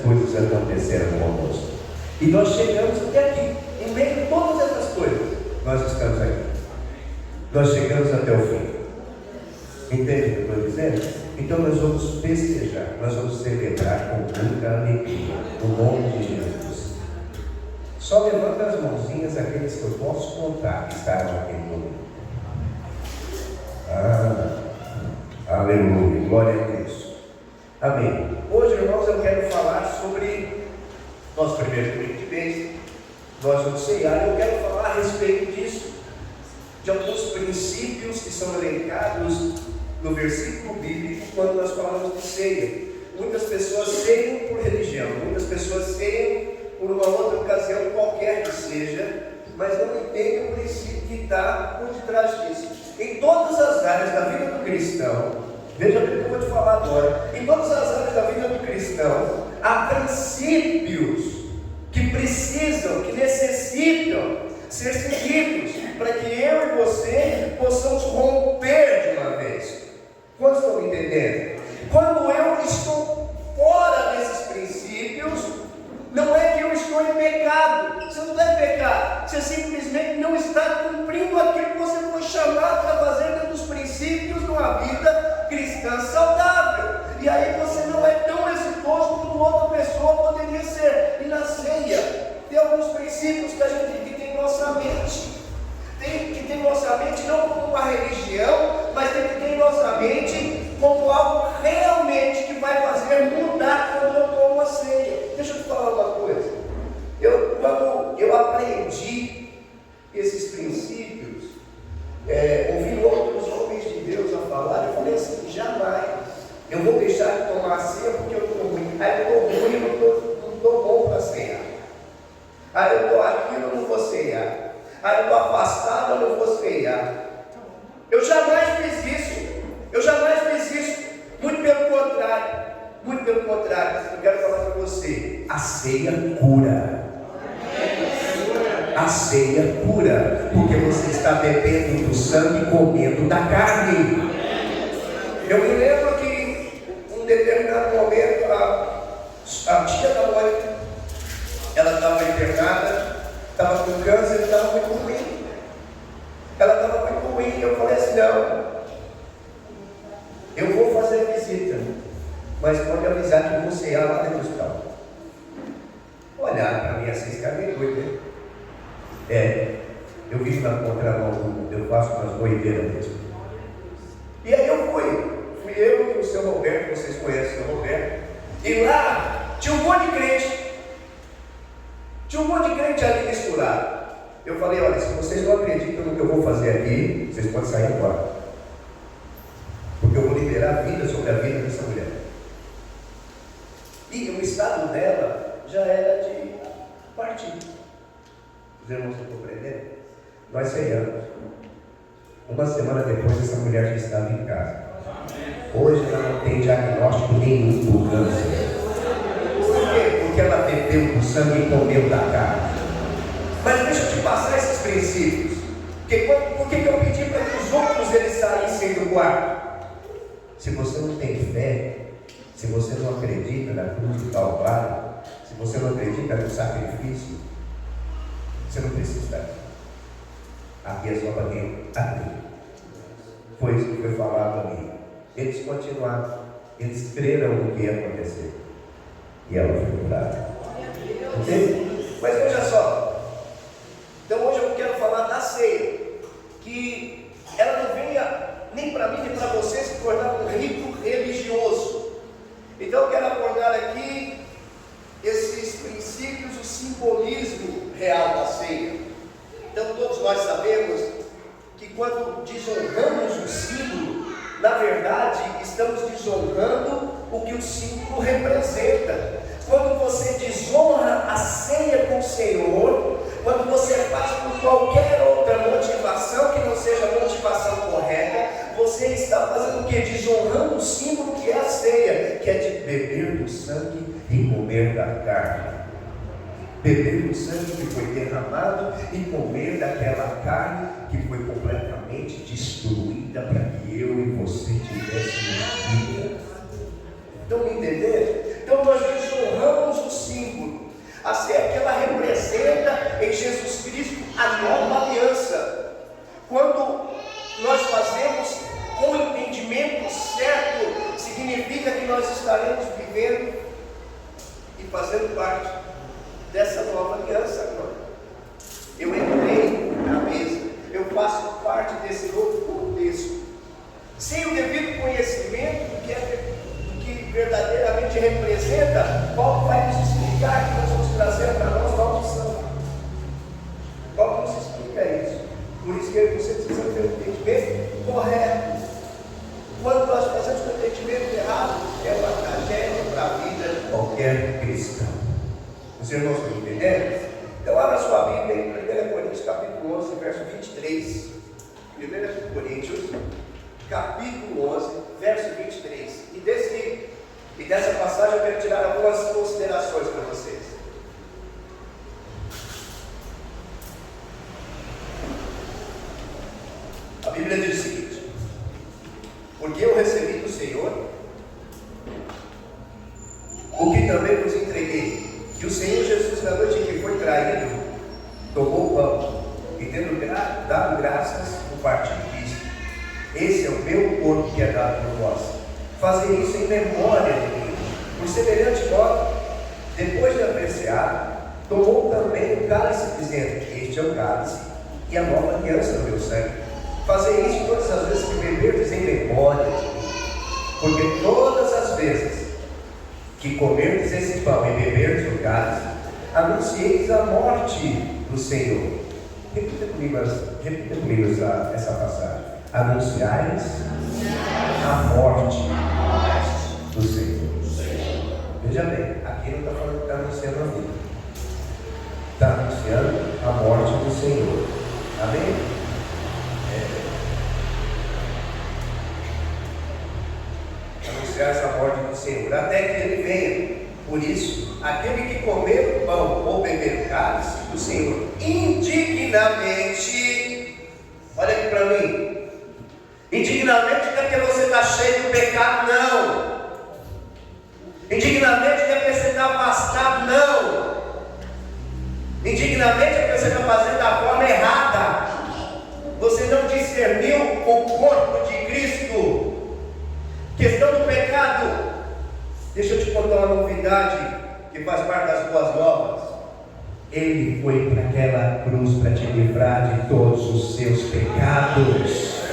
coisas aconteceram conosco. E nós chegamos até aqui, em meio de todas essas coisas, nós estamos aqui. Nós chegamos até o fim. Entende o que eu estou dizendo? Então nós vamos festejar, nós vamos celebrar com muita alegria, no nome de Jesus. Só levanta as mãozinhas aqueles que eu posso contar que estarão aqui comigo. Aleluia, glória a Deus. Amém. Hoje, irmãos, eu quero falar sobre nosso primeiro domingo de mês. Nós vamos ceiar. Eu quero falar a respeito disso, de alguns princípios que são elencados no versículo bíblico quando nós falamos de ceia. Muitas pessoas ceiam por religião, muitas pessoas ceiam por uma outra ocasião qualquer que seja, mas não entendem o princípio que está por detrás disso. Em todas as áreas da vida do cristão, veja o que eu vou te falar agora, em todas as áreas da vida do cristão, há princípios que precisam, que necessitam ser seguidos, para que eu e você possamos romper de uma vez. Quantos estão me entendendo? Quando eu estou fora desses princípios, não é que eu estou em pecado. Você não está em pecado, você simplesmente não está cumprindo aquilo que você foi chamado para fazer dentro dos princípios de uma vida cristã saudável. E aí você não é tão exitoso como outra pessoa poderia ser. E na ceia, tem alguns princípios que a gente tem que ter em nossa mente. Tem que ter em nossa mente não como uma religião, mas tem que ter em nossa mente como algo realmente que vai fazer mudar quando eu tomo a ceia. Deixa eu te falar uma coisa. Quando eu aprendi esses princípios, ouvi outros homens de Deus a falar, eu falei assim: jamais eu vou deixar de tomar a ceia porque eu estou ruim. Aí eu estou ruim, eu não estou bom para cear. Aí eu estou aqui, eu não vou cear. Aí eu estou afastado, eu não vou ceiar. Eu jamais fiz isso. Muito pelo contrário. Eu quero falar para você: a ceia cura. A ceia cura, porque você está bebendo do sangue e comendo da carne. Eu me lembro que em um determinado momento a tia da Mônica, ela estava internada, estava com câncer, estava muito ruim. Ela estava muito ruim. Eu falei assim: não, eu vou fazer a visita, mas pode avisar que eu vou cear lá dentro do hospital. Olhar para mim assim, ficar meio doido, né? Eu vivo na contramão do mundo, eu faço umas doideiras mesmo. E aí eu fui eu e o seu Roberto, vocês conhecem o seu Roberto, e lá tinha um monte de crente ali misturado. Eu falei: olha, se vocês não acreditam no que eu vou fazer aqui, vocês podem sair agora, porque eu vou liberar a vida sobre a vida dessa mulher. E o estado dela já era de partir. Os irmãos estão compreendendo? Nós ceiamos. Uma semana depois, essa mulher já estava em casa. Hoje ela não tem diagnóstico nenhum do câncer. Por quê? Porque ela bebeu do sangue e comeu da carne. Mas deixa eu te passar esses princípios. Por que eu pedi para que os outros eles saíssem do quarto? Se você não tem fé, se você não acredita na cruz do Calvário, se você não acredita no sacrifício, você não precisa estar aqui. Aqui é só para quem acredita. Foi isso que foi falado a mim. Eles continuaram, eles creram no que ia acontecer, e ela foi curada. Entende? Mas veja só, então hoje eu quero falar da ceia, que ela não venha nem para mim nem para você se tornar um rito religioso. Então eu quero abordar aqui esses princípios, o simbolismo real da ceia. Então todos nós sabemos que quando desonramos o símbolo, na verdade estamos desonrando o que o símbolo representa. Quando você desonra a ceia com o Senhor, quando você faz por qualquer outra motivação que não seja a motivação correta, você está fazendo o que? Desonrando o símbolo que é a ceia, que é de beber do sangue e comer da carne. Beber do sangue que foi derramado e comer daquela carne que foi completamente destruída para que eu e você tivéssemos vida. Estão me entendendo? Então nós desonramos o símbolo. A ceia que ela representa em Jesus Cristo a nova aliança. Quando nós fazemos com o entendimento certo, significa que nós estaremos vivendo e fazendo parte dessa nova aliança agora. Eu entrei na mesa, eu faço parte desse novo contexto. Sem o devido conhecimento do que verdadeiramente representa, Paulo vai nos explicar que nós vamos trazer para nós uma opção. Paulo nos explica isso. Por isso que você precisa ter o entendimento correto. Quando nós fazemos o entendimento errado, é uma tragédia para a vida de qualquer cristão. Os irmãos estão entendendo? Então abra sua Bíblia em 1 Coríntios capítulo 11, verso 23. 1 Coríntios capítulo 11, verso 23. E dessa passagem eu quero tirar algumas considerações para vocês. A Bíblia diz o seguinte: porque eu recebi do Senhor o que também vos entreguei, que o Senhor Jesus, na noite em que foi traído, tomou o pão e, tendo dado graças, o partiu e disse: esse é o meu corpo que é dado por vós. Fazei isso em memória de mim. Por semelhante modo, depois de haver ceado, tomou também o cálice, dizendo: este é o cálice e a nova aliança do meu sangue. Fazei isso todas as vezes que beberdes em memória de mim. Porque todas as vezes que comerdes esse pão e beberdes o cálice, anuncieis a morte do Senhor. Repita comigo essa passagem. Anunciais a morte do Senhor. Veja bem, aqui não está falando que está anunciando a vida, está anunciando a morte do Senhor. Amém? Anunciar essa morte do Senhor até que Ele venha. Por isso, aquele que comer o pão ou beber o cálice do Senhor indignamente, olha aqui para mim. Indignamente não é porque você está cheio do pecado, não. Indignamente não é porque você está afastado, não. Indignamente é porque você está fazendo da forma errada. Você não discerniu o corpo de Cristo. Questão do pecado. Deixa eu te contar uma novidade que faz parte das boas novas. Ele foi para aquela cruz para te livrar de todos os seus pecados.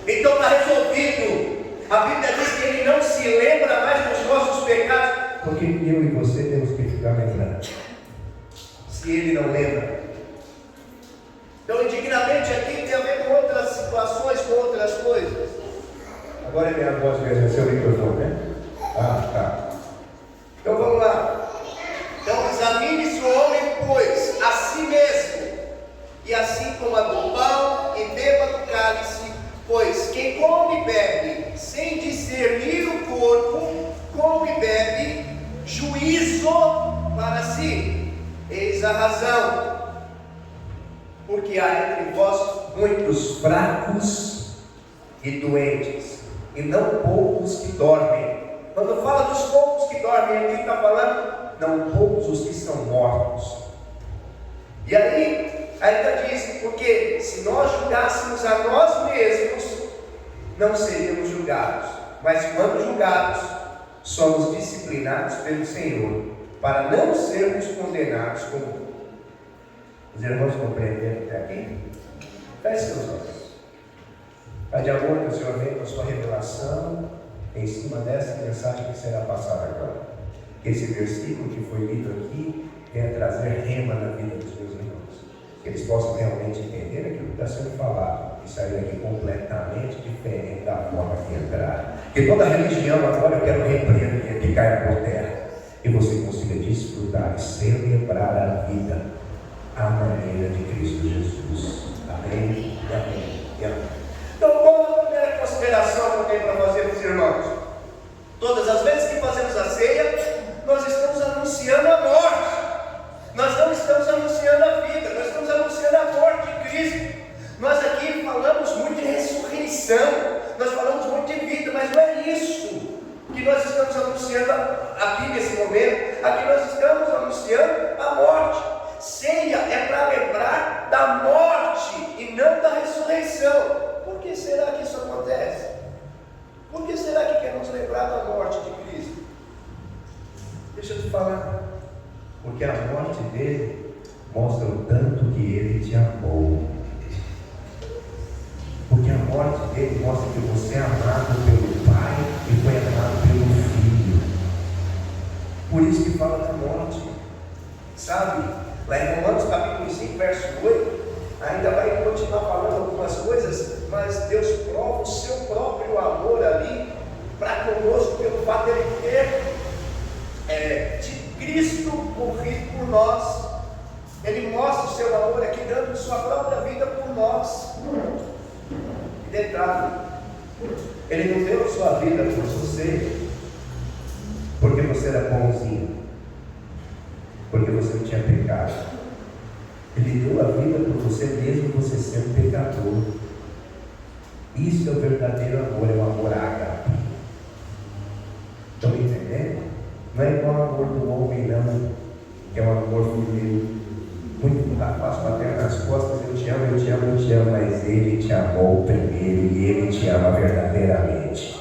Então está resolvido. A Bíblia diz que Ele não se lembra mais dos nossos pecados, porque eu e você temos que ficar lembrando. Se Ele não lembra. Então, indignamente aqui tem a ver com outras situações, com outras coisas. Agora é minha voz mesmo, é seu microfone, né? Ah, tá. Então vamos lá. Então examine-se o homem, pois, a si mesmo, e assim coma do pão e beba do cálice. Pois quem come e bebe sem discernir o corpo, come e bebe juízo para si. Eis a razão. Porque há entre vós muitos fracos e doentes, e não poucos que dormem. Quando fala dos poucos que dormem, aqui está falando, não poucos os que estão mortos. E aí, ainda diz, porque se nós julgássemos a nós mesmos, não seríamos julgados. Mas quando julgados, somos disciplinados pelo Senhor, para não sermos condenados com o mundo. Os irmãos compreenderam até aqui? Feche seus olhos. Pai de amor, que o Senhor venha com a sua revelação em cima dessa mensagem que será passada agora. Que esse versículo que foi lido aqui venha trazer rema na vida dos meus irmãos. Que eles possam realmente entender aquilo que está sendo falado e sair daqui completamente diferente da forma que entraram. Que toda religião agora eu quero repreender, que caia por terra. E você consiga desfrutar e celebrar a vida à maneira de Cristo Jesus. Amém? E amém. E amém. Então, qual a primeira consideração que eu tenho para fazer para os irmãos? Todas as vezes que fazemos a ceia, nós estamos anunciando a morte. Nós não estamos anunciando a vida, nós estamos anunciando a morte de Cristo. Nós aqui falamos muito de ressurreição, nós falamos muito de vida, mas não é isso que nós estamos anunciando momento. Aqui nós estamos anunciando a morte. Ceia é para lembrar da morte e não da ressurreição. Por que será que isso acontece? Por que será que queremos lembrar da morte de Cristo? Deixa eu te falar. Porque a morte dele mostra o tanto que ele te amou. Porque a morte dele mostra que você é amado pelo Pai e foi amado pelo Filho. Por isso que fala da morte. Sabe? Lá em Romanos capítulo 5, verso 8, ainda vai continuar falando algumas coisas, mas Deus prova o seu próprio amor ali para conosco pelo fato de ele ter de Cristo morrido por nós. Ele mostra o seu amor aqui dando sua própria vida por nós. E detalhe, ele não deu a sua vida por você porque você era bonzinho, porque você não tinha pecado. Ele deu a vida por você mesmo você sendo pecador. Isso é o verdadeiro amor, é o amor ágape. Estão entendendo? Não é igual o amor do homem não, que é um amor filial. Muito fácil bater nas costas, eu te amo, eu te amo, eu te amo, mas ele te amou primeiro e ele te ama verdadeiramente.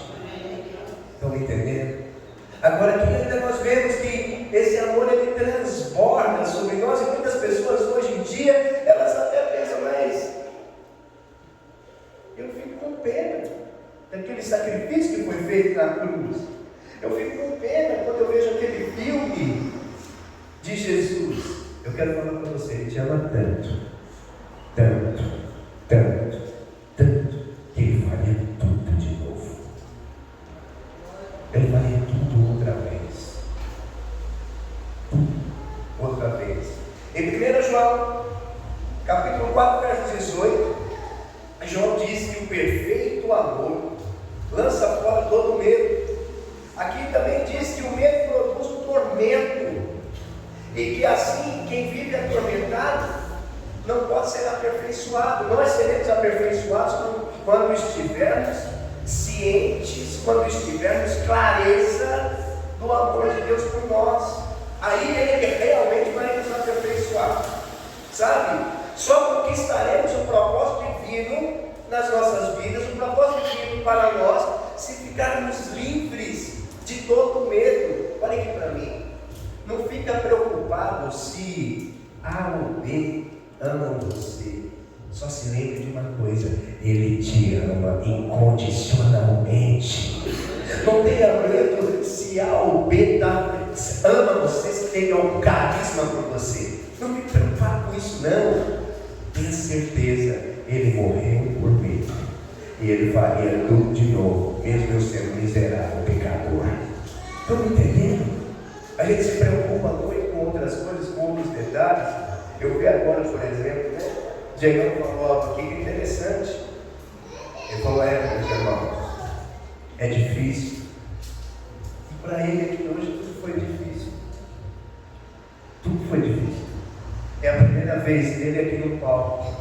Estão me entendendo? Agora aqui ainda nós vemos que esse amor ele transborda sobre nós, e muitas pessoas hoje em dia, elas até pensam, mas eu fico com pena daquele sacrifício que foi feito na cruz. Eu fico com pena quando eu vejo aquele filme de Jesus. Eu quero falar para você, ele te ama tanto, tanto, tanto, tanto, que ele faria tudo de novo. Ele faria tudo outra vez. Tudo outra vez. Em 1 João, capítulo 4, verso 18, João diz que o perfeito amor lança fora todo medo. Aqui também diz que o medo produz um tormento. E que assim, quem vive atormentado não pode ser aperfeiçoado. Nós seremos aperfeiçoados quando estivermos cientes, quando estivermos clareza do amor de Deus por nós. Aí Ele realmente vai nos aperfeiçoar. Sabe? Só conquistaremos o propósito divino nas nossas vidas, o propósito divino para nós, se ficarmos livres de todo medo. Olha aqui para mim. Não fica preocupado se A ou B amam você. Só se lembre de uma coisa: Ele te ama incondicionalmente. Não tenha medo se A ou B ama você, se tem algum carisma por você. Não fique preocupado com isso não. Tenha certeza, Ele morreu por mim e Ele faria tudo de novo, mesmo eu sendo miserável pecador. Estão me entendendo? A gente se preocupa muito com outras coisas, com outros detalhes. Eu vi agora, por exemplo, né? Diego falou algo aqui que é interessante. Ele falou, meus irmãos, é difícil. E para ele aqui hoje tudo foi difícil. Tudo foi difícil. É a primeira vez dele aqui no palco.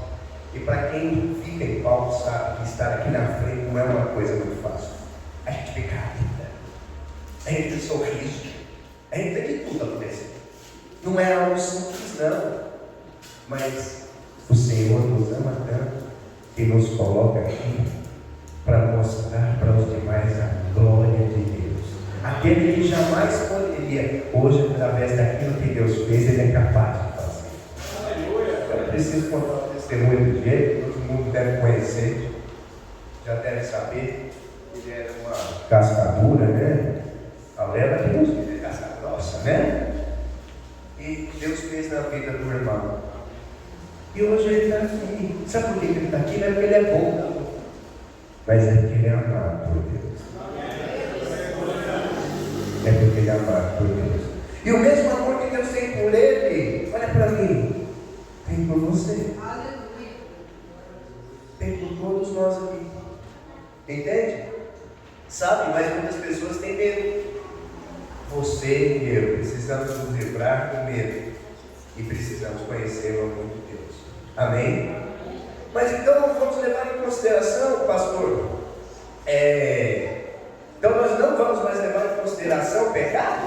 E para quem fica em palco sabe que estar aqui na frente não é uma coisa muito fácil. A gente fica rígida. A gente tem sorriso. A gente tem de tudo acontecendo. Não é algo simples não. Mas o Senhor nos ama tanto que nos coloca aqui para mostrar para os demais a glória de Deus. Aquele que jamais poderia, hoje através daquilo que Deus fez, Ele é capaz de fazer. Eu preciso contar o testemunho do Diego, que todo mundo deve conhecer, já deve saber. Ele era uma cascadura, né? A leva que Deus fez é casca grossa, né? E Deus fez na vida do irmão. E hoje ele está aqui. Sabe por que ele está aqui? Não é porque ele é bom, mas é porque ele é amado por Deus. É porque ele é amado por Deus. E o mesmo amor que Deus tem por ele, olha para mim, tem por você. Tem por todos nós aqui. Entende? Sabe? Mas muitas pessoas têm medo. Você e eu precisamos nos livrar do medo. E precisamos conhecer o amor de Deus. Amém? Mas então vamos levar em consideração, pastor, então nós não vamos mais levar em consideração o pecado?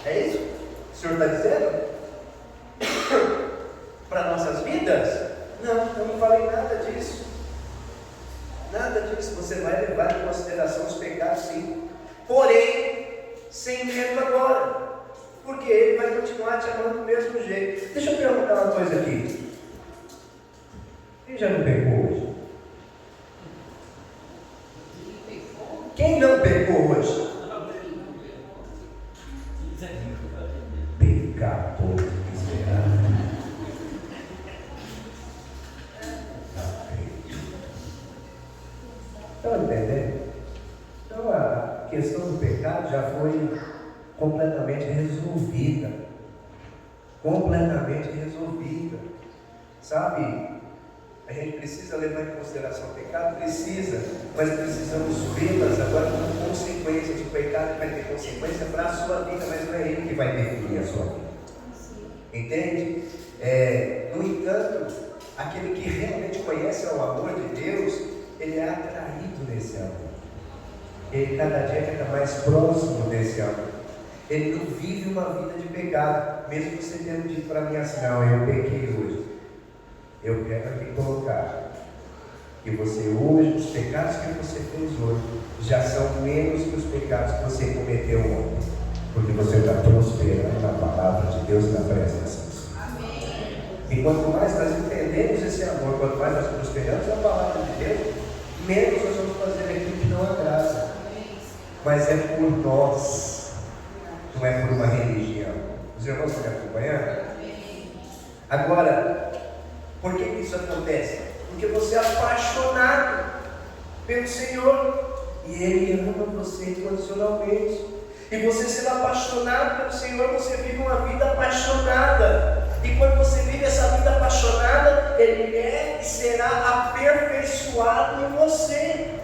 É isso que o Senhor está dizendo? Para nossas vidas? Não, eu não falei nada disso. Nada disso. Você vai levar em consideração os pecados, sim. Porém, sem medo agora. Porque Ele vai continuar te amando do mesmo jeito. Deixa eu perguntar uma coisa aqui. Quem já não pecou hoje? Quem não pecou hoje? Pecador miserável. Estão entendendo? Então a questão do pecado já foi completamente resolvida. Completamente resolvida. Sabe? A gente precisa levar em consideração o pecado? Precisa, mas precisamos vê-las agora como consequências. O pecado vai ter consequência para a sua vida, mas não é ele que vai definir a sua vida. Entende? No entanto, aquele que realmente conhece o amor de Deus, ele é atraído nesse amor. Ele cada dia fica mais próximo desse amor. Ele não vive uma vida de pecado, mesmo você tendo dito para mim assim: não, eu pequei hoje. Eu quero aqui colocar que você hoje, os pecados que você fez hoje, já são menos que os pecados que você cometeu ontem, porque você está prosperando na palavra de Deus e na presença de Deus. Amém. E quanto mais nós entendemos esse amor, quanto mais nós prosperamos na palavra de Deus, menos nós vamos fazer aquilo que não agrada. Mas é por nós, não é por uma religião. Os irmãos estão me acompanhando? Agora, por que isso acontece? Porque você é apaixonado pelo Senhor e Ele ama você incondicionalmente. E você sendo apaixonado pelo Senhor, você vive uma vida apaixonada. E quando você vive essa vida apaixonada, Ele é e será aperfeiçoado em você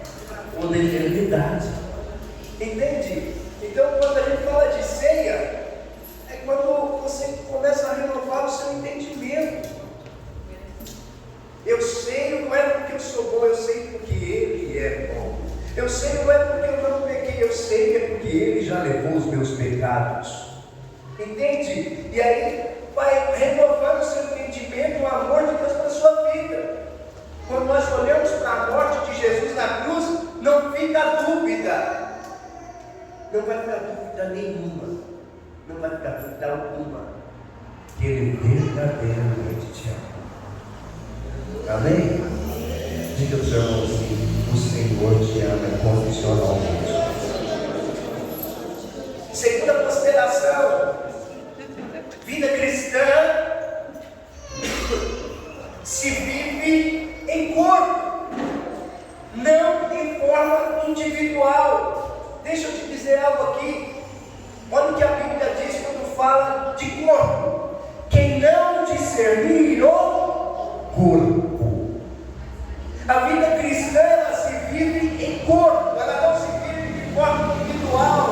toda a eternidade. Entende? Então, quando a gente fala de ceia, é quando você começa a renovar o seu entendimento. Eu sei, não é porque eu sou bom, eu sei porque Ele é bom. Eu sei, não é porque eu não pequei, eu sei que é porque Ele já levou os meus pecados. Entende? E aí vai renovando o seu entendimento, o amor de Deus para a sua vida. Quando nós olhamos para a morte de Jesus na cruz, não fica dúvida. Não vai ficar dúvida nenhuma. Não vai ficar dúvida alguma. Que Ele verdadeiramente te ama. Amém? Diga para o seu irmão assim: o Senhor te ama incondicionalmente. Segunda consideração: vida cristã se vive em corpo, não em forma individual. Deixa eu te dizer algo aqui. Olha o que a Bíblia diz quando fala de corpo: quem não discernir o corpo. A vida cristã, ela se vive em corpo, ela não se vive de forma individual.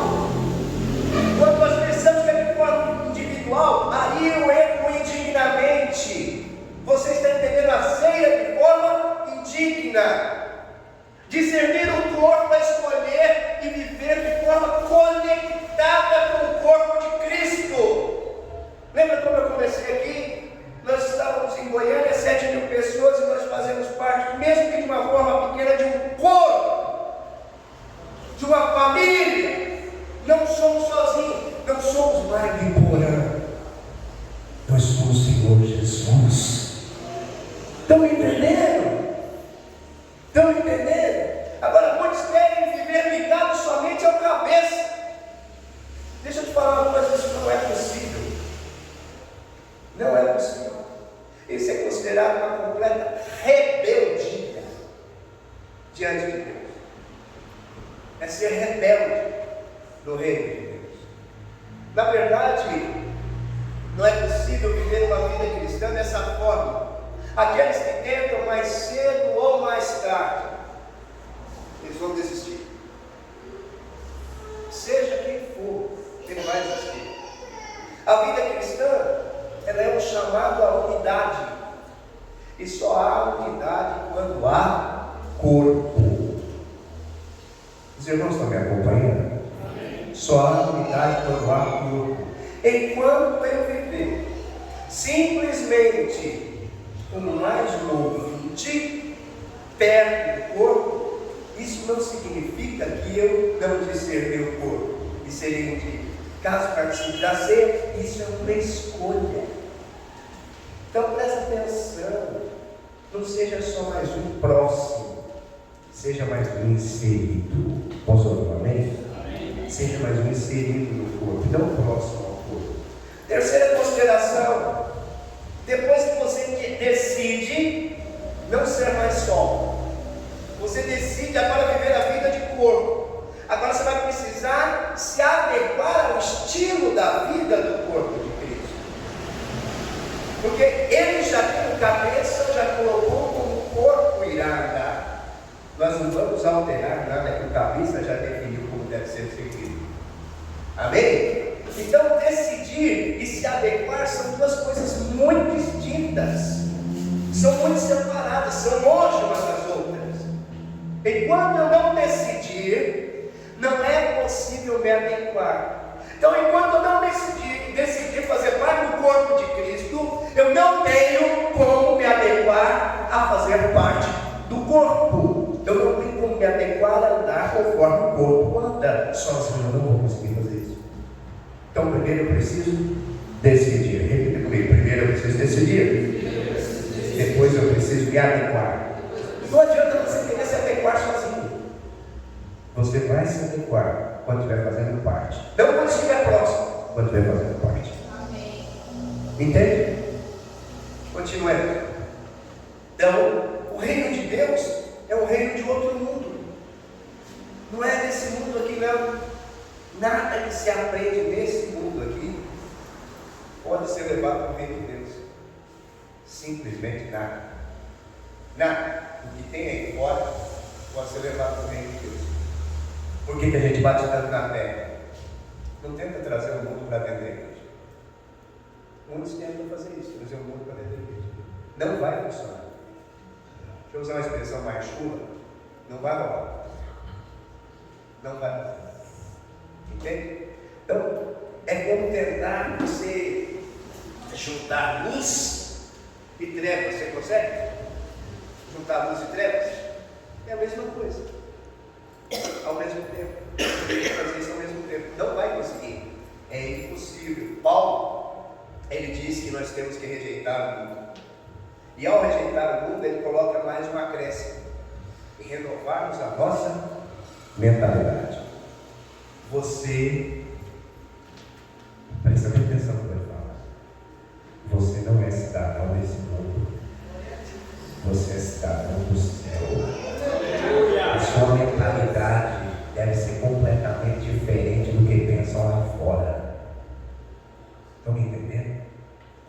Quando nós pensamos que é de forma individual, aí eu entro indignamente. Você está entendendo a ceia de forma indigna. Discernir o corpo é escolher e viver de forma conectada com o corpo de Cristo. Lembra como eu comecei aqui? Nós estávamos em Goiânia, 7.000 pessoas, e nós fazemos parte, mesmo que de uma forma pequena, de um corpo, de uma família. Não somos sozinhos, não somos mais de Porã. Nós somos o Senhor Jesus. Estão entendendo? Estão entendendo? Agora, muitos querem viver ligados somente ao cabeça. Deixa eu te falar uma coisa: isso não é possível. Não é possível. Isso é considerado uma completa rebeldia diante de Deus. É ser rebelde do reino de Deus. Na verdade, não é possível viver uma vida cristã dessa forma. Aqueles que tentam mais cedo ou mais tarde, eles vão desistir. Seja quem for, ele vai desistir. A vida cristã, ela é um chamado à unidade. E só há unidade quando há corpo. Os irmãos estão me acompanhando? Amém. Só há unidade quando há corpo. enquanto eu viver simplesmente como mais ouvinte, perto do corpo, isso não significa que eu não discernir o corpo e serei um dia. Caso participe da ceia, isso é uma escolha. Então presta atenção, não seja só mais um próximo, seja mais um inserido. Posso ouvir um amém? Seja mais um inserido no corpo, não próximo ao corpo. Terceira consideração, depois que você decide não ser mais só, você decide agora viver a vida de corpo, agora você vai precisar se adequar ao estilo da vida do corpo de Cristo, porque Ele já tem cabeça, já colocou como o corpo irá andar. Nós não vamos alterar nada que o cabeça já definiu como deve ser seguido. Amém? Então decidir e se adequar são duas coisas muito distintas, são muito separadas, são longe umas das outras. Enquanto eu não decidir, não é possível me adequar. Então enquanto eu não decidir fazer parte do corpo de Cristo, eu não tenho como me adequar a fazer parte do corpo. Eu não tenho como me adequar a andar conforme o corpo anda. Sozinho eu não vou conseguir fazer isso. Então primeiro eu preciso decidir. Repita comigo. Primeiro eu preciso decidir. Depois eu preciso me adequar. Não adianta você querer se adequar sozinho. Você vai se adequar quando estiver fazendo parte. Não quando estiver próximo, quando estiver fazendo parte. Amém. Entende? Continuando. Então, o reino de Deus é um reino de outro mundo. Não é desse mundo aqui, não. Nada que se aprende nesse mundo aqui pode ser levado para o reino de Deus. Simplesmente nada. Nada. O que tem aí fora pode ser levado para o reino de Deus. Por que a gente bate tanto na terra? Não tenta trazer o mundo para dentro da igreja. Muitos tentam fazer isso, trazer o mundo para dentro da igreja. Não vai funcionar. Deixa eu usar uma expressão mais chula. Não vai rolar. Não vai rolar. Entende? Então, é como tentar você juntar luz e trevas. Você consegue? Juntar luz e trevas? É a mesma coisa. Ao mesmo tempo. Fazer isso ao mesmo tempo. Não vai conseguir. É impossível. Paulo, ele diz que nós temos que rejeitar o mundo. E ao rejeitar o mundo, ele coloca mais um acréscimo. E renovarmos a nossa mentalidade. Você, presta atenção no que eu falo. Você não é cidadão desse mundo. Você é cidadão do céu. A sua mentalidade deve ser completamente diferente do que pensam lá fora. Estão me entendendo?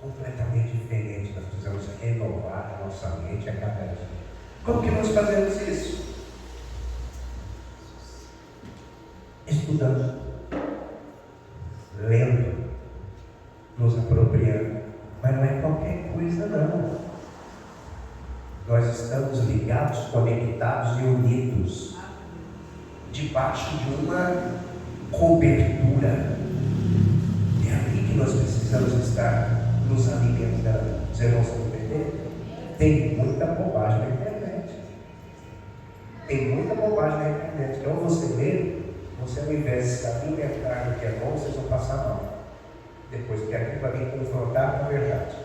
Completamente diferente. Nós precisamos renovar a nossa mente a cada dia. Como que nós fazemos isso? Estudando, lendo, nos apropriando. Mas não é qualquer coisa, não. Nós estamos ligados, conectados e unidos debaixo de uma cobertura. É ali que nós precisamos estar nos alimentando. Os irmãos estão entendendo? Tem muita bobagem na internet. Tem muita bobagem na internet. Então você lê, você ao invés de se alimentar do que é bom, vocês vão passar mal. Depois, porque aqui vai vir confrontar com a verdade.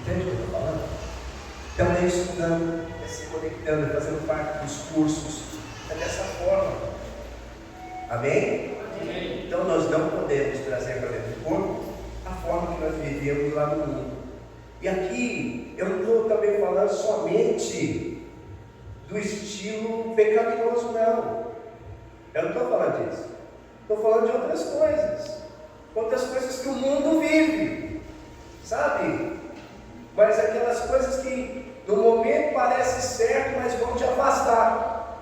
Entende o que eu estou falando? Então é estudando, é se conectando, é fazendo parte dos cursos. É dessa forma. Amém? Amém? Então nós não podemos trazer para dentro do corpo a forma que nós vivíamos lá no mundo. E aqui eu não estou também falando somente do estilo pecaminoso, não. Eu não estou falando disso. Estou falando de outras coisas. Outras coisas que o mundo vive. Sabe? Mas aquelas coisas que no momento parece certo, mas vão te afastar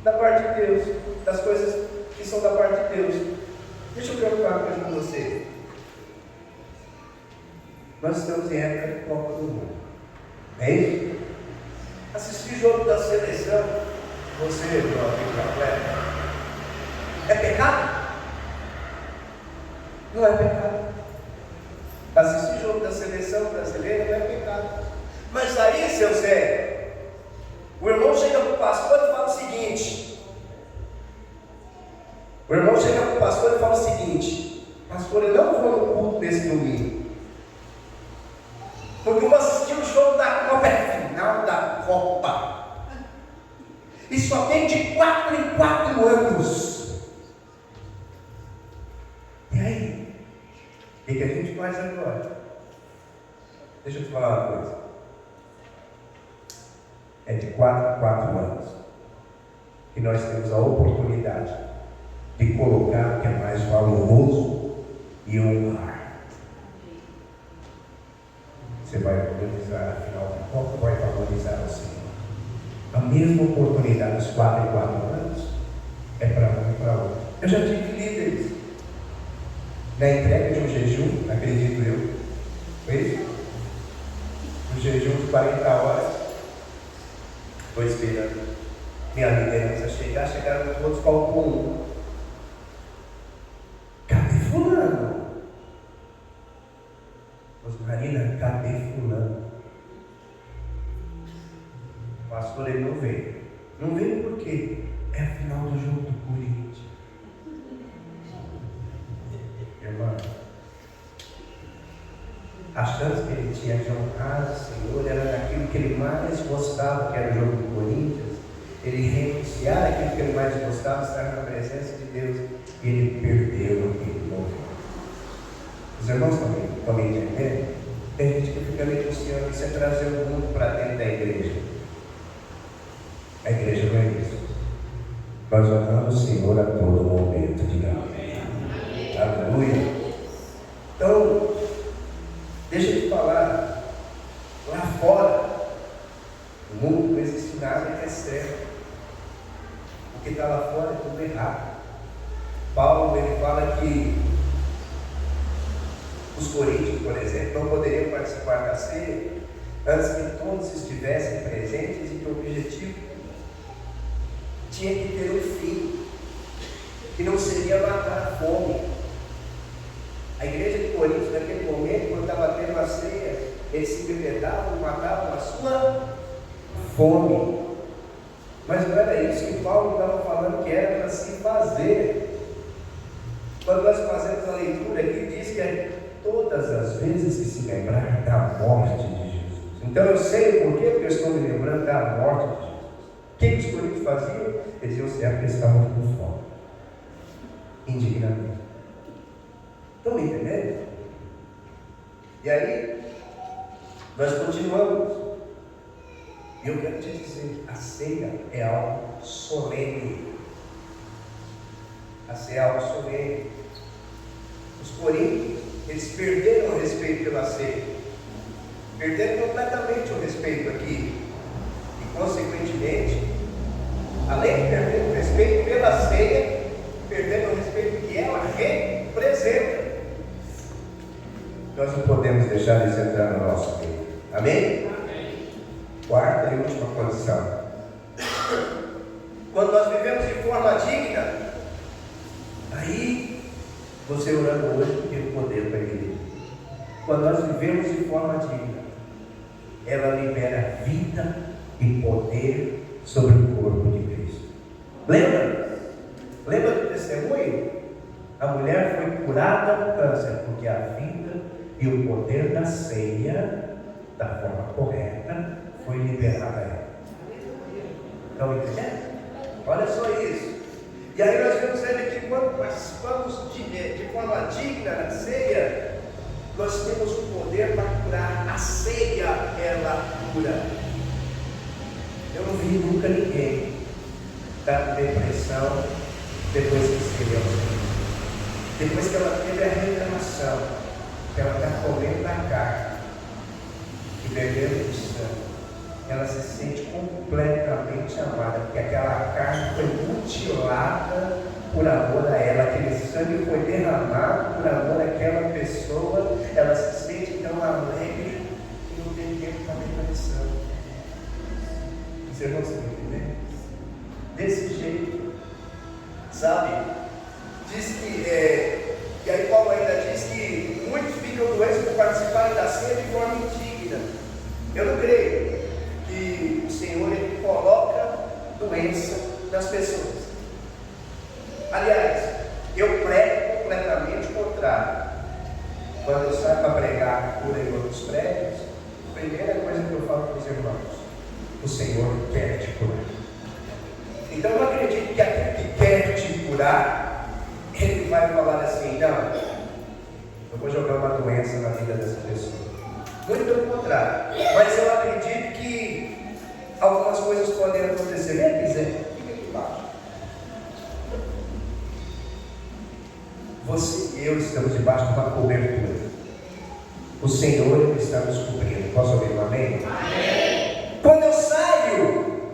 da parte de Deus, das coisas que são da parte de Deus. Deixa eu perguntar uma coisa com você. Nós estamos em época de Copa do Mundo. É isso? Assistir jogo da seleção, você, meu amigo atleta, é pecado? Não é pecado. Assistir jogo da seleção brasileira não é pecado. Mas aí, seu Zé, o irmão chega para o pastor e fala o seguinte: pastor, eu não vou no culto desse domingo, porque eu vou assistir o jogo da Copa, é final da Copa, e só tem de 4 em 4 anos. E aí? O que a gente faz agora? Deixa eu te falar uma coisa. É de 4 em 4 anos que nós temos a oportunidade de colocar o que é mais valoroso e honrar. Você vai valorizar a final da Copa, vai valorizar o Senhor. A mesma oportunidade dos 4 em 4 anos é para um e para outro. Eu já tive líderes na entrega de um jejum, acredito eu, foi isso? Um jejum de 40 horas, estou esperando minha liderança chegar, chegaram todos, faltou um. Cadê fulano? Rosmarina, cadê fulano? O pastor, ele não veio. Não veio por quê? É a final do jogo do Corinthians. Irmão, a chance que ele tinha de honrar o Senhor era naquilo que ele mais gostava, que era o jogo do Corinthians. Ele renunciar aquilo que ele mais gostava, estar na presença de Deus, e ele perdeu aquele momento. Os irmãos estão me entendendo? Tem gente que fica negociando isso, é trazer o mundo para dentro da igreja. A igreja não é isso. Nós honramos o Senhor a todo momento. Diga amém. Aleluia. Então, deixa eu te falar, lá fora, no mundo não existe nada que é certo. O que está lá fora é tudo errado. Paulo, ele fala que os coríntios, por exemplo, não poderiam participar da ceia antes que todos estivessem presentes e que o objetivo tinha que ter um fim, que não seria matar a fome. A igreja de Corinto, naquele momento, quando estava tendo a ceia, eles se bebedavam, matavam a sua fome. Mas não era isso que Paulo estava falando que era para se fazer. Quando nós fazemos a leitura aqui, diz que é todas as vezes que se lembrar da morte de Jesus. Então eu sei o porquê, porque eu estou me lembrando da morte de Jesus. O que os coríntios faziam? Eles iam ser porque eles estavam com fome, indignamente. Estão me entendendo? E aí, nós continuamos. E eu quero te dizer, a ceia é algo solene. A ceia é algo solene. Os coríntios, eles perderam o respeito pela ceia. Perderam completamente o respeito aqui. E, consequentemente, além de perder o respeito pela ceia, perderam o respeito que ela representa. Nós não podemos deixar eles entrar no nosso meio. Amém? Amém. Quarta e última condição. Quando nós vivemos de forma digna, aí você orando hoje tem o poder para a igreja. Quando nós vivemos de forma digna, ela libera vida e poder sobre o corpo de Cristo. Lembra? Lembra do testemunho? A mulher foi curada do câncer, porque a vida e o poder da ceia, da forma correta, foi liberado a ela. Estão entendendo? Olha só isso. E aí nós vemos ele que quando participamos de forma digna da ceia, nós temos o poder para curar. A ceia, ela cura. Eu não vi nunca ninguém estar com depressão depois que se deu. Depois que ela teve a reencarnação, que ela está comendo da carne e bebendo do sangue, ela se sente completamente amada, porque aquela carne foi mutilada por amor a ela, aquele sangue foi derramado por amor àquela pessoa. Ela se sente tão alegre que não tem tempo para depressão. Vocês não estão entendendo? Desse jeito, sabe? Diz que, e aí Paulo ainda diz Santa Ceia de forma indigna. Eu não creio que o Senhor ele coloca doença nas pessoas. Aliás, eu prego completamente o contrário. Quando eu saio para pregar cura em outros prédios, a primeira coisa que eu falo para os irmãos: o Senhor quer te curar. Então eu acredito que aquele que quer te curar, ele vai falar assim: não, eu vou jogar uma doença na vida dessa pessoa. Muito pelo contrário. Mas eu acredito que algumas coisas podem acontecer. Quem quiser, fica aqui embaixo. Você e eu estamos debaixo de uma cobertura. O Senhor está nos cobrindo. Posso ouvir um amém? Amém. Quando eu saio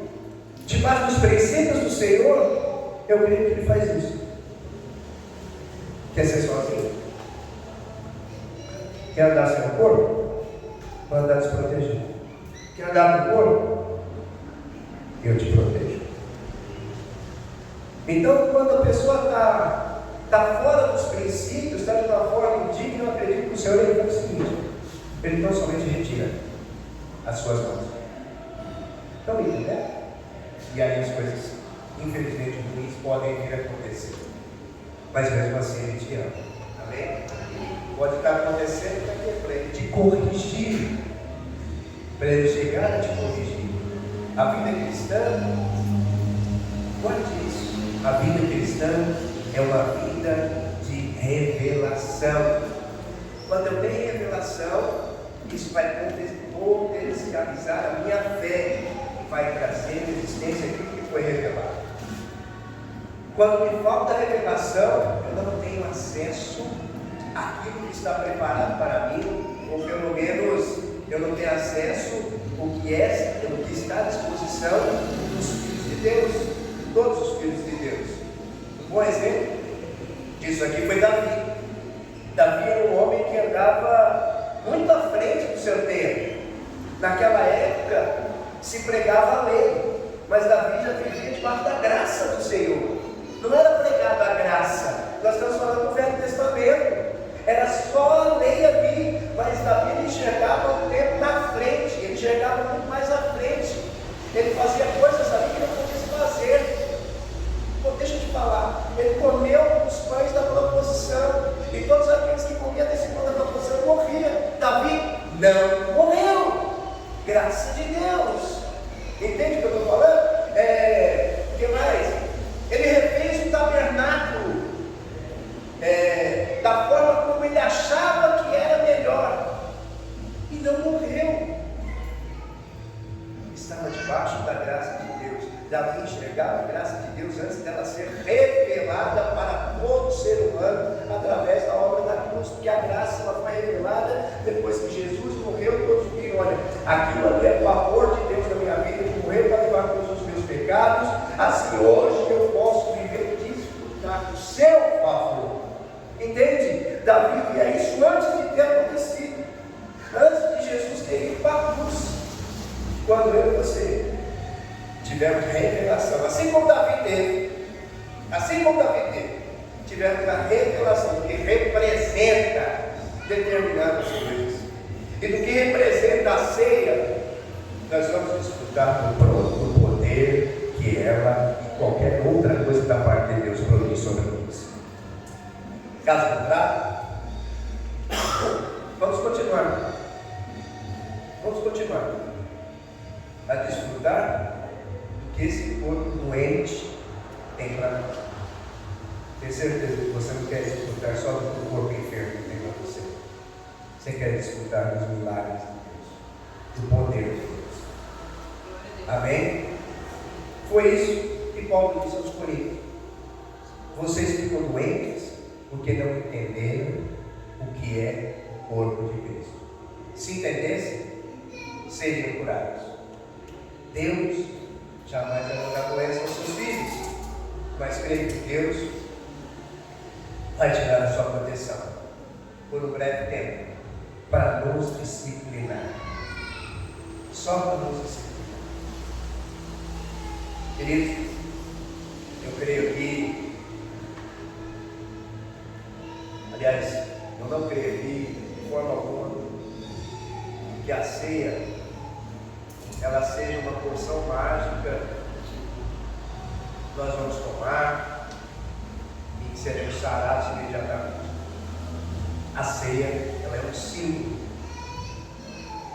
debaixo dos princípios do Senhor, eu creio que Ele faz isso. Quer ser sozinho? Quer andar sem o corpo? Vai andar desprotegido. Quer andar com o corpo? Eu te protejo. Então, quando a pessoa está fora dos princípios, está de uma forma indigna, eu acredito que o Senhor ele faz o seguinte: Ele não somente retira as suas mãos. Estão entendendo? E aí as coisas, infelizmente, ruins podem vir a acontecer. Mas mesmo assim Ele te ama. Amém? Pode estar acontecendo para Ele te corrigir, para Ele chegar a te corrigir. A vida cristã, guarde isso. A vida cristã é uma vida de revelação. Quando eu tenho revelação, isso vai potencializar a minha fé, vai trazer existência aquilo que foi revelado. Quando me falta revelação, eu não tenho acesso àquilo que está preparado para mim, ou pelo menos eu não tenho acesso ao que está à disposição dos filhos de Deus, todos os filhos de Deus. Um bom exemplo disso aqui foi Davi. Davi era um homem que andava muito à frente do seu tempo. Naquela época se pregava a lei, mas Davi já vivia debaixo da graça do Senhor. Não era pregado a graça, nós estamos falando do Velho Testamento. Era só a lei ali, mas Davi ele enxergava o tempo na frente, ele enxergava muito mais à frente. Ele fazia coisas ali que não podia fazer. Pô, deixa eu te falar, ele comeu os pães da proposição, e todos aqueles que comiam desse pão da proposição morriam. Davi não morreu, graças de Deus. Entende o que eu estou falando? O que mais? Ele refez o tabernáculo da forma como ele achava que era melhor, e não morreu. Estava debaixo da graça de Deus. Davi enxergava a graça de Deus antes dela ser revelada para todo ser humano através da obra da cruz, porque a graça ela foi revelada depois que Jesus morreu. Todos viram: olha, aquilo ali é o favor de Deus na minha vida, que morreu para levar todos os meus pecados. Assim hoje eu posso viver e desfrutar do seu favor. Entende? Davi via isso antes de ter acontecido, antes de Jesus ter ido para a cruz. Quando eu e você tivermos revelação, assim como Davi teve, tivemos a revelação do que representa determinadas coisas e do que representa a ceia, nós vamos desfrutar do poder que ela e qualquer outra coisa da parte de Deus produz sobre nós. Caso contrário, vamos continuar a desfrutar do que esse corpo doente tem para nós. Tenho certeza que você não quer desfrutar só do corpo enfermo que tem para você. Você quer desfrutar dos milagres de Deus, do poder de Deus. Amém? Foi isso que Paulo disse aos Coríntios. Vocês ficam doentes porque não entenderam o que é o corpo de Cristo. Se entendessem, seriam curados. Deus jamais vai dar doença aos seus filhos, mas creio que Deus vai tirar a sua proteção por um breve tempo para nos disciplinar. Só para nos disciplinar. Queridos, eu creio que, aliás, eu não creio que de forma alguma que a ceia, ela seja uma porção mágica, nós vamos tomar e que seremos sarados imediatamente. A ceia, ela é um símbolo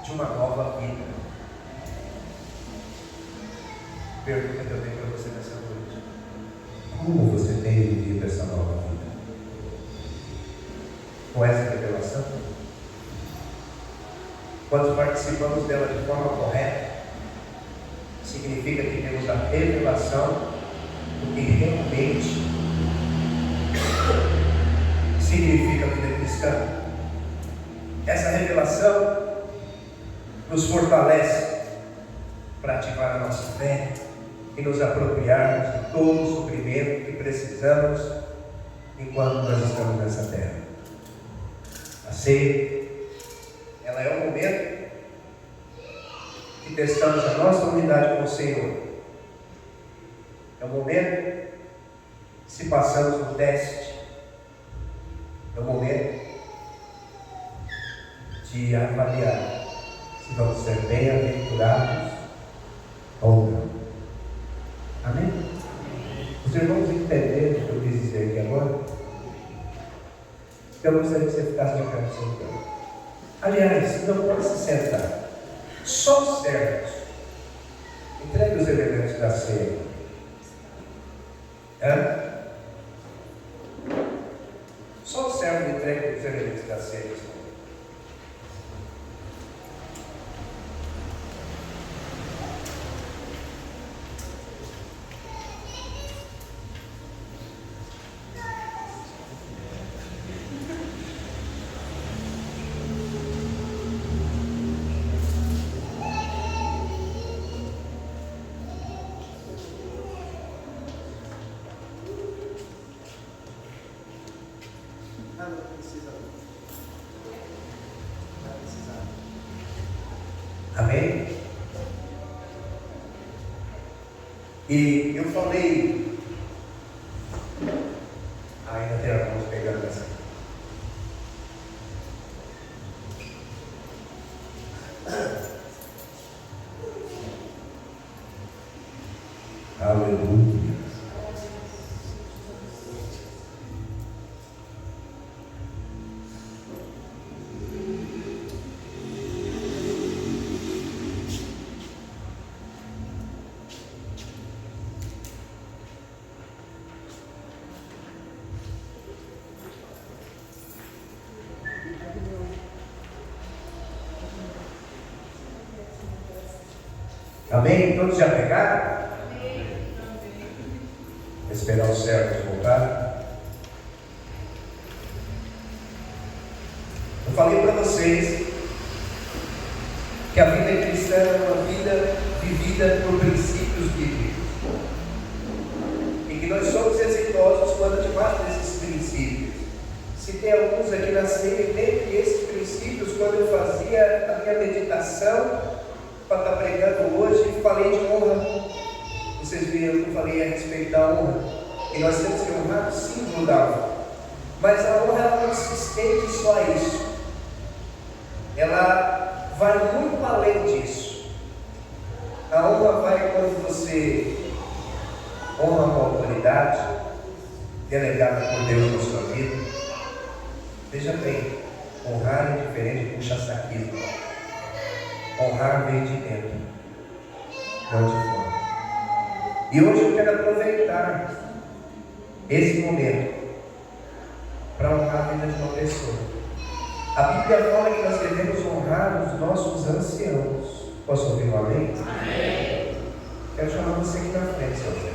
de uma nova vida. Pergunta que eu tenho para você nessa noite: como você tem vivido essa nova vida? Com essa revelação? Quando participamos dela de forma correta, significa que temos a revelação do que realmente significa a vida cristã. Essa revelação nos fortalece para ativar a nossa fé e nos apropriarmos de todo o suprimento que precisamos enquanto nós estamos nessa terra. A ceia, ela é o momento que testamos a nossa unidade com o Senhor. É o momento que, se passamos no teste, é o momento de avaliar se vamos ser bem-aventurados ou não. Amém? Os irmãos entenderam o que eu quis dizer aqui agora? Eu gostaria que você ficasse de pé no seu lugar. Aliás, não pode se sentar. Só os servos. Entregue os elementos da ceia. Só o servo entrega os elementos da ceia. Amém? E eu falei, ainda tem alguns pegando essa. Aleluia. Amém? Todos já pegaram? Amém. Vou esperar os servos voltar. Eu falei para vocês que a vida cristã é uma vida vivida por princípios bíblicos e que nós somos exitosos quando ativarmos esses princípios. Se tem alguns aqui na ceia, dentre esses princípios, quando eu fazia a minha meditação para estar pregando hoje, falei de honra. Vocês viram que eu falei a respeito da honra, e nós temos que honrar o símbolo da honra, mas a honra ela não se estende só a isso, ela vai muito além disso. A honra vai quando você honra uma autoridade delegada por Deus na sua vida. Veja bem, honrar é diferente de puxa-saquismo. Honrar vem de dentro, não de fora. E hoje eu quero aproveitar esse momento para honrar a vida de uma pessoa. A Bíblia fala que nós devemos honrar os nossos anciãos. Posso ouvir um amém? Amém. Quero chamar você aqui na frente, seu Zé.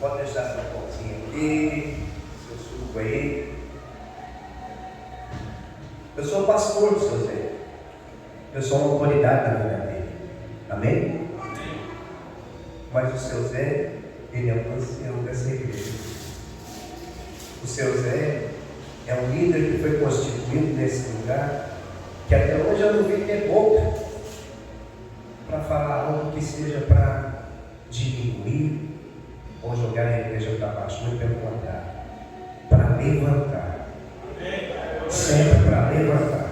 Pode deixar essa pontinha aqui, seu suco aí. Eu sou pastor do seu Zé. Eu sou uma autoridade na vida dele. Amém? Mas o seu Zé, ele é um ancião dessa igreja. O seu Zé é um líder que foi constituído nesse lugar, que até hoje eu não vi ter boca para falar algo que seja para diminuir ou jogar a igreja para baixo, muito pelo contrário, para levantar, sempre para levantar.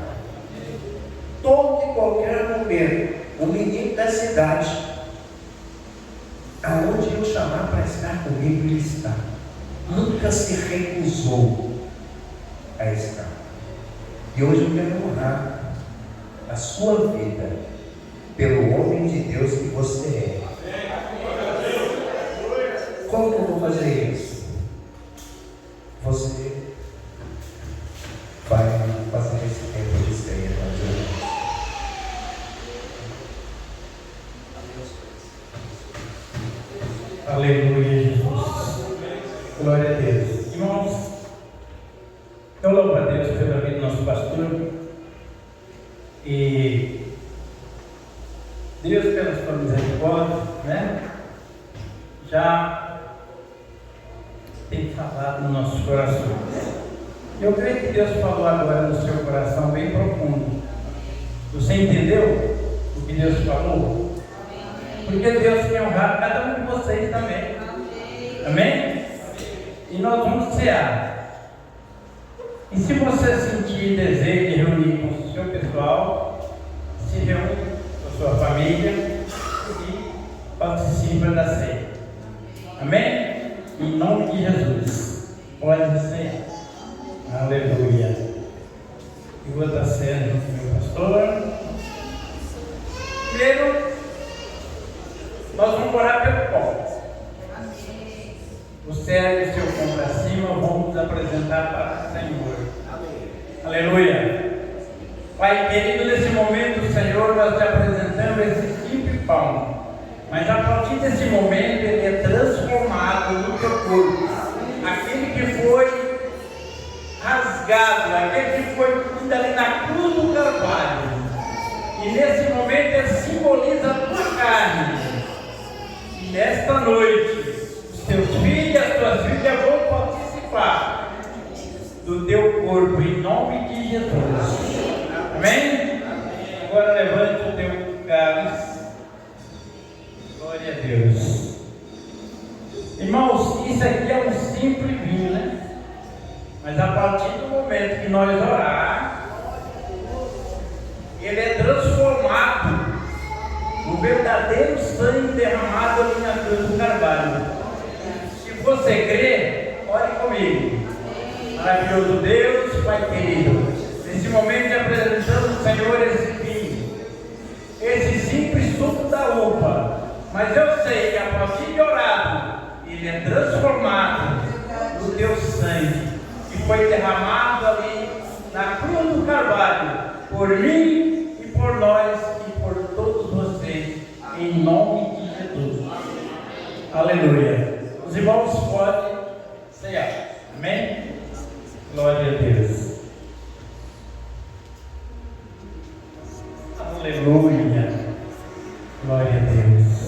Todo e qualquer momento, o menino da cidade, aonde eu chamar para estar comigo, ele está. Nunca se recusou a estar. E hoje eu quero honrar a sua vida pelo homem de Deus que você é. Como que eu vou fazer isso? Você vai fazer esse tempo de ceia com os irmãos. Aleluia, Jesus. Glória a Deus. Irmãos, eu louvo a Deus pela vida do nosso pastor. E Deus, pela sua misericórdia, né? Já tem falado nos nossos corações. Eu creio que Deus falou agora no seu coração bem profundo. Você entendeu o que Deus falou? Porque Deus tem honrado cada um de vocês também. Amém? E nós vamos cear. E se você sentir desejo de reunir com o seu pessoal, se reúne com a sua família e participe da ceia. Amém? Em nome de Jesus. Pode cear. Aleluia. Eu vou estar ceando junto com o meu pastor. Primeiro, nós vamos orar pelo povo. Você ergue o seu pão para cima, vamos nos apresentar para o Senhor. Aleluia. Pai querido, nesse momento, Senhor, nós te apresentamos esse simples pão. Mas a partir desse momento, ele é transformado no teu corpo. Aquele que foi rasgado, aquele que foi pedido ali na cruz do Calvário. E nesse momento, ele simboliza a tua carne. E nesta noite, os teus filhos e as tuas filhas vão participar do teu corpo, em nome de Jesus. Amém? Agora levante o teu cálice. Glória a Deus. Irmãos, isso aqui é um simples vinho, né? Mas a partir do momento que nós orar, ele é transformado no verdadeiro sangue derramado ali na cruz do Calvário. Se você crê, ore comigo. Maravilhoso Deus, Pai querido, nesse momento apresentamos ao Senhor esse vinho, esse simples suco da uva. Mas eu sei que a partir de orado, ele é transformado no teu sangue, que foi derramado ali na cruz do Calvário, por mim e por nós e por todos vocês, em nome de Jesus. Aleluia. Os irmãos podem cear. Amém? Glória a Deus. Aleluia. Glória a Deus.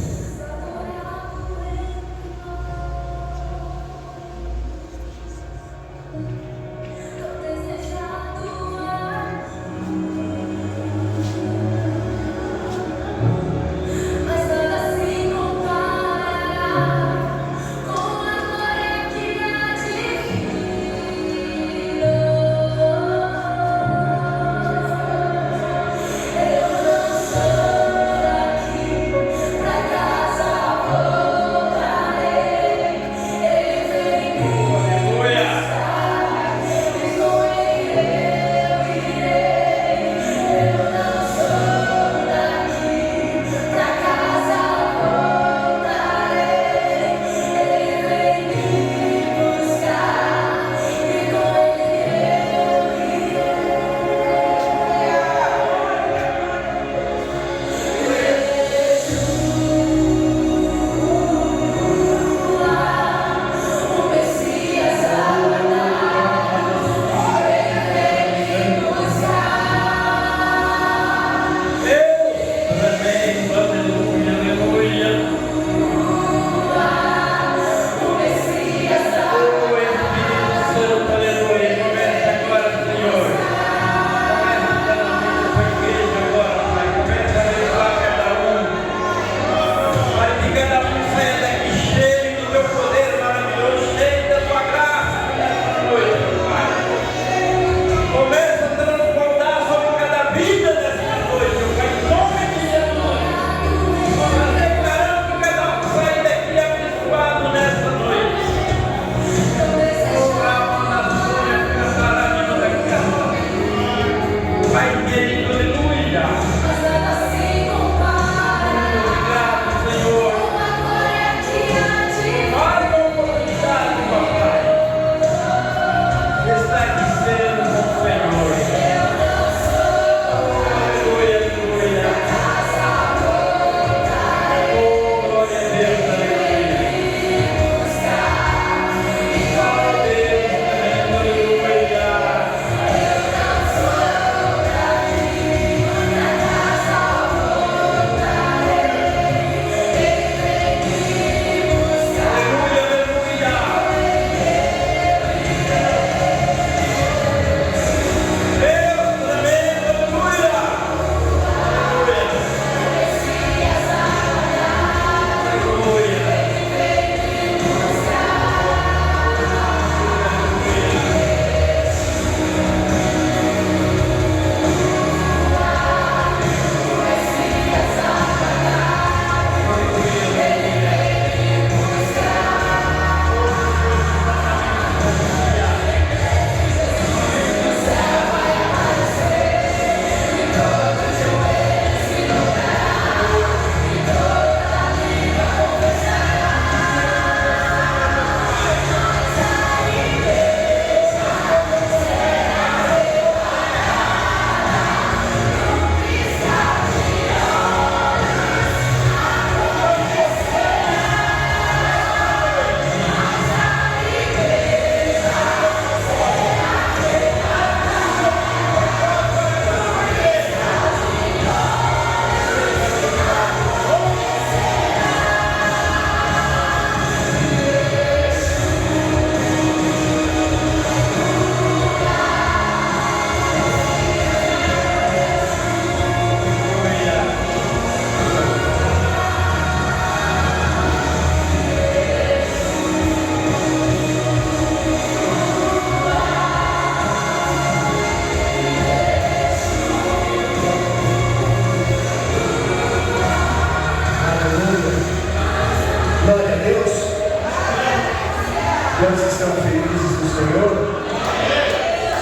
Cada um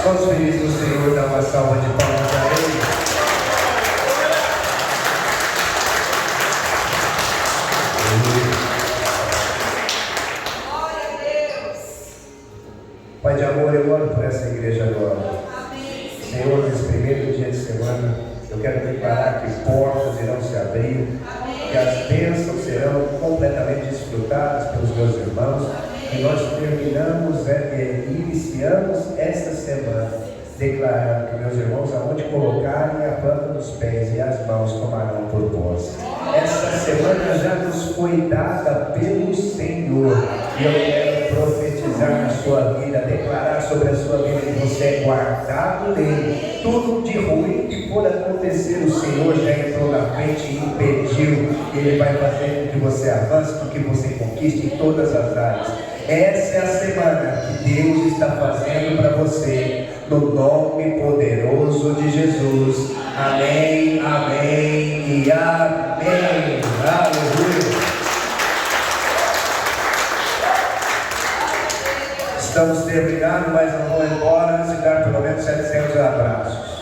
Quantos felizes no Senhor, dá uma salva de palmas a Ele? Glória a Deus. Pai de amor, eu oro por essa igreja agora. Amém. Senhor, nesse primeiro dia de semana, eu quero declarar que portas irão se abrir, que as bênçãos serão completamente desfrutadas pelos meus irmãos, e nós terminamos, iniciamos esta semana, declarando que meus irmãos, aonde colocarem a planta dos pés e as mãos, tomarão por posse. Essa semana já nos foi dada pelo Senhor, e eu quero profetizar na sua vida, declarar sobre a sua vida que você é guardado nele. Tudo de ruim que for acontecer, o Senhor já entrou na frente e impediu. Ele vai fazer com que você avance, com que você conquiste em todas as áreas. Essa é a semana que Deus está fazendo para você, no nome poderoso de Jesus. Amém, amém e amém. Aleluia. Estamos terminando, mas não vou embora antes de dar pelo menos 700 abraços.